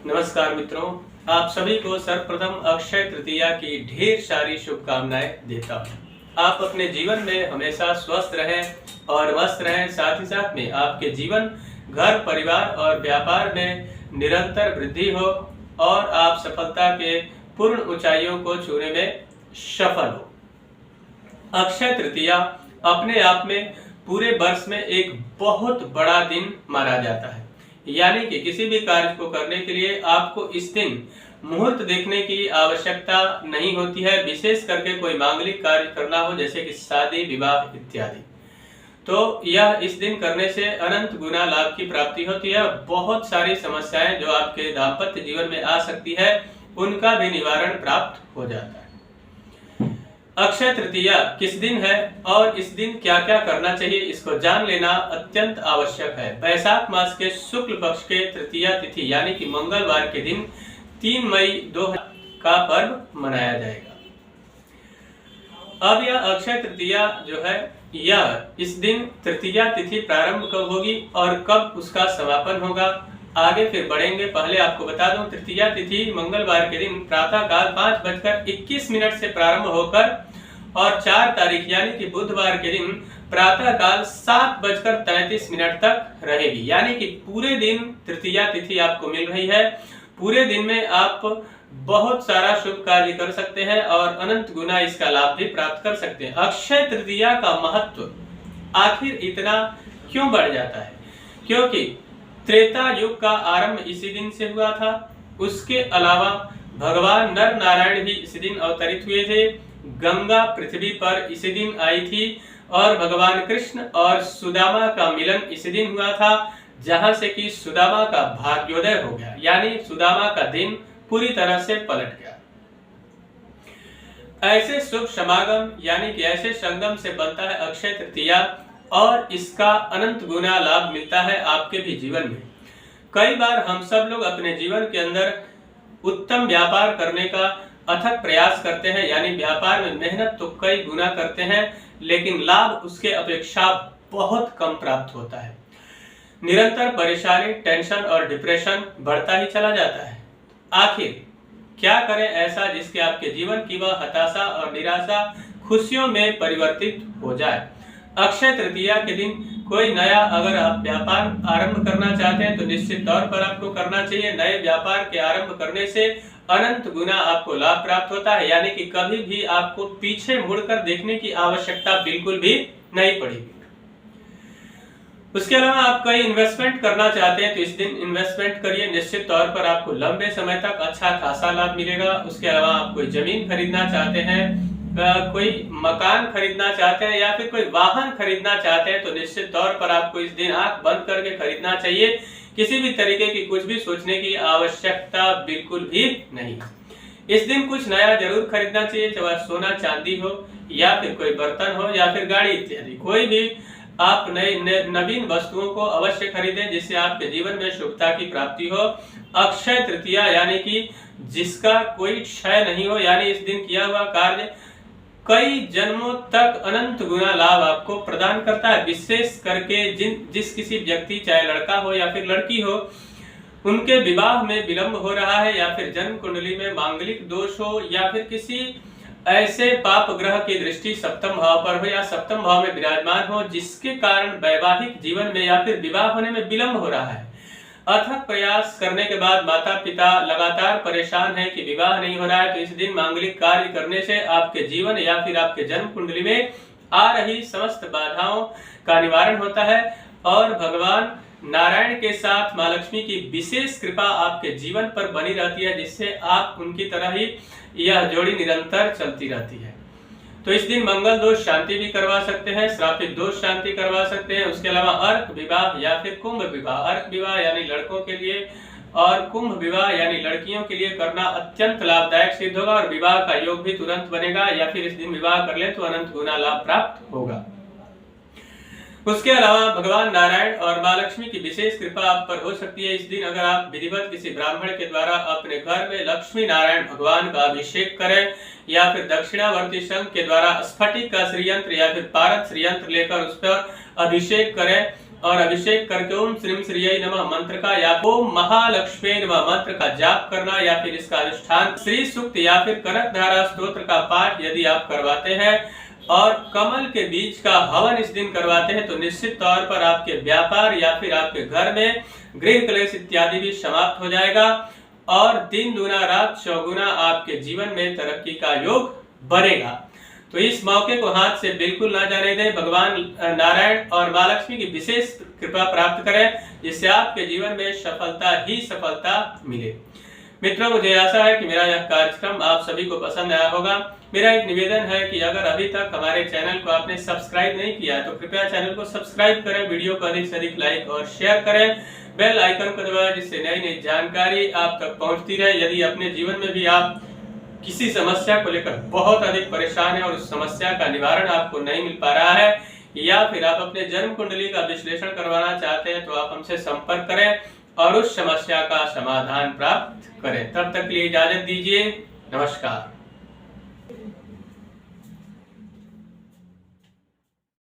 नमस्कार मित्रों, आप सभी को सर्वप्रथम अक्षय तृतीया की ढेर सारी शुभकामनाएं देता हूँ। आप अपने जीवन में हमेशा स्वस्थ रहें और मस्त रहें। साथ ही साथ में आपके जीवन, घर, परिवार और व्यापार में निरंतर वृद्धि हो और आप सफलता के पूर्ण ऊंचाइयों को छूने में सफल हो। अक्षय तृतीया अपने आप में पूरे वर्ष में एक बहुत बड़ा दिन माना जाता है। यानी कि किसी भी कार्य को करने के लिए आपको इस दिन मुहूर्त देखने की आवश्यकता नहीं होती है, विशेष करके कोई मांगलिक कार्य करना हो जैसे कि शादी, विवाह इत्यादि। तो यह इस दिन करने से अनंत गुना लाभ की प्राप्ति होती है। बहुत सारी समस्याएं जो आपके दाम्पत्य जीवन में आ सकती है उनका भी निवारण प्राप्त हो जाता है। अक्षय तृतीया किस दिन है और इस दिन क्या क्या करना चाहिए, इसको जान लेना अत्यंत आवश्यक है। वैशाख मास के शुक्ल पक्ष के तृतीया तिथि यानी कि मंगलवार के दिन 3 मई 2000 का पर्व मनाया जाएगा। अब यह अक्षय तृतीया जो है, यह इस दिन तृतीया तिथि प्रारंभ कब होगी और कब उसका समापन होगा, आगे फिर बढ़ेंगे। पहले आपको बता दूं, तृतीया तिथि मंगलवार के दिन प्रातः काल 5:21 से प्रारंभ होकर और 4 तारीख यानी कि बुधवार के दिन प्रातः काल 7:33 तक रहेगी। यानी कि पूरे दिन तृतीया तिथि आपको मिल रही है। पूरे दिन में आप बहुत सारा शुभ कार्य कर सकते हैं और अनंत गुना इसका लाभ भी प्राप्त कर सकते हैं। अक्षय तृतीया का महत्व आखिर इतना क्यों बढ़ जाता है? क्योंकि त्रेता युग का आरंभ इसी दिन से हुआ था। उसके अलावा भगवान नर नारायण भी इसी दिन अवतरित हुए थे। गंगा पृथ्वी पर इसी दिन आई थी और भगवान कृष्ण और सुदामा का मिलन इसी दिन हुआ था, जहां से कि सुदामा का भाग्योदय हो गया, यानी सुदामा का दिन पूरी तरह से पलट गया। ऐसे शुभ समागम यानी कि ऐसे संगम से बनता है अक्षय तृतीया और इसका अनंत गुना लाभ मिलता है आपके भी जीवन में। कई बार हम सब लोग अपने जीवन के अंदर उत्तम व्यापार करने का अथक प्रयास करते हैं, यानी व्यापार में मेहनत तो कई गुना करते हैं लेकिन लाभ उसके अपेक्षा बहुत कम प्राप्त होता है। निरंतर परेशानी, टेंशन और डिप्रेशन बढ़ता ही चला जाता है। आखिर क्या करें ऐसा जिसके आपके जीवन की वह हताशा और निराशा खुशियों में परिवर्तित हो जाए? अक्षय तृतीया के दिन कोई नया अगर आप व्यापार आरंभ करना चाहते हैं तो निश्चित तौर पर आपको करना चाहिए। नए व्यापार के आरंभ करने से अनंत गुना आपको लाभ प्राप्त होता है, यानी कि कभी भी आपको पीछे मुड़कर देखने की आवश्यकता बिल्कुल भी नहीं पड़ेगी। उसके अलावा आप कोई इन्वेस्टमेंट करना चाहते हैं तो इस दिन इन्वेस्टमेंट करिए, निश्चित तौर पर आपको लंबे समय तक अच्छा खासा लाभ मिलेगा। उसके अलावा आप कोई जमीन खरीदना चाहते हैं, कोई मकान खरीदना चाहते हैं या फिर कोई वाहन खरीदना चाहते हैं तो निश्चित तौर पर आपको इस दिन आंख बंद करके खरीदना चाहिए। किसी भी तरीके की कुछ भी सोचने की आवश्यकता बिल्कुल भी नहीं। इस दिन कुछ नया जरूर खरीदना चाहिए, चाहे सोना चांदी हो या फिर कोई बर्तन हो या फिर गाड़ी इत्यादि। कोई भी आप नई नवीन वस्तुओं को अवश्य खरीदें जिससे आपके जीवन में शुभता की प्राप्ति हो। अक्षय तृतीया यानी कि जिसका कोई क्षय नहीं हो, यानी इस दिन किया हुआ कार्य कई जन्मों तक अनंत गुना लाभ आपको प्रदान करता है। विशेष करके जिस किसी व्यक्ति, चाहे लड़का हो या फिर लड़की हो, उनके विवाह में विलंब हो रहा है या फिर जन्म कुंडली में मांगलिक दोष हो या फिर किसी ऐसे पाप ग्रह की दृष्टि सप्तम भाव पर हो या सप्तम भाव में विराजमान हो जिसके कारण वैवाहिक जीवन में या फिर विवाह होने में विलंब हो रहा है। अथक प्रयास करने के बाद माता पिता लगातार परेशान हैं कि विवाह नहीं हो रहा है, तो इस दिन मांगलिक कार्य करने से आपके जीवन या फिर आपके जन्म कुंडली में आ रही समस्त बाधाओं का निवारण होता है और भगवान नारायण के साथ मां लक्ष्मी की विशेष कृपा आपके जीवन पर बनी रहती है, जिससे आप उनकी तरह ही यह जोड़ी निरंतर चलती रहती है। तो इस दिन मंगल दोष शांति भी करवा सकते हैं, श्रापित दोष शांति करवा सकते हैं। उसके अलावा अर्क विवाह या फिर कुंभ विवाह, अर्क विवाह यानी लड़कों के लिए और कुंभ विवाह यानी लड़कियों के लिए करना अत्यंत लाभदायक सिद्ध होगा और विवाह का योग भी तुरंत बनेगा, या फिर इस दिन विवाह कर ले तो अनंत गुना लाभ प्राप्त होगा। उसके अलावा भगवान नारायण और मां लक्ष्मी की विशेष कृपा आप पर हो सकती है। इस दिन अगर आप विधिवत किसी ब्राह्मण के द्वारा अपने घर में लक्ष्मी नारायण भगवान का अभिषेक करें या फिर दक्षिणावर्ती शंख के द्वारा स्फटिक का श्रीयंत्र या फिर पारद श्रीयंत्र लेकर उस पर अभिषेक करें और अभिषेक करके ओम श्रीम श्रीयै नमः मंत्र का या ओम महालक्ष्मी नमः मंत्र का जाप करना या फिर इसका अनुष्ठान श्री सूक्त या फिर कनक धारा स्तोत्र का पाठ यदि आप करवाते हैं और कमल के बीज का हवन इस दिन करवाते हैं तो निश्चित तौर पर आपके व्यापार या फिर आपके घर में गृह क्लेश इत्यादि भी समाप्त हो जाएगा और दिन दूना रात चौगुना आपके जीवन में तरक्की का योग बनेगा। तो इस मौके को हाथ से बिल्कुल ना जाने दें। भगवान नारायण और मां लक्ष्मी की विशेष कृपा प्राप्त करें जिससे आपके जीवन में सफलता ही सफलता मिले। मित्रों, मुझे आशा है कि मेरा यह कार्यक्रम आप सभी को पसंद आया होगा। मेरा एक निवेदन है कि अगर अभी तक हमारे चैनल को आपने सब्सक्राइब नहीं किया तो कृपया चैनल को सब्सक्राइब करें, वीडियो को अधिक से अधिक लाइक और शेयर करें, बेल आइकन को दबाएं जिससे नई नई जानकारी आप तक पहुंचती रहे। यदि अपने जीवन में भी आप किसी समस्या को लेकर बहुत अधिक परेशान है और उस समस्या का निवारण आपको नहीं मिल पा रहा है या फिर आप अपने जन्म कुंडली का विश्लेषण करवाना चाहते हैं तो आप हमसे संपर्क करें और उस समस्या का समाधान प्राप्त करें। तब तक के लिए इजाजत दीजिए। नमस्कार।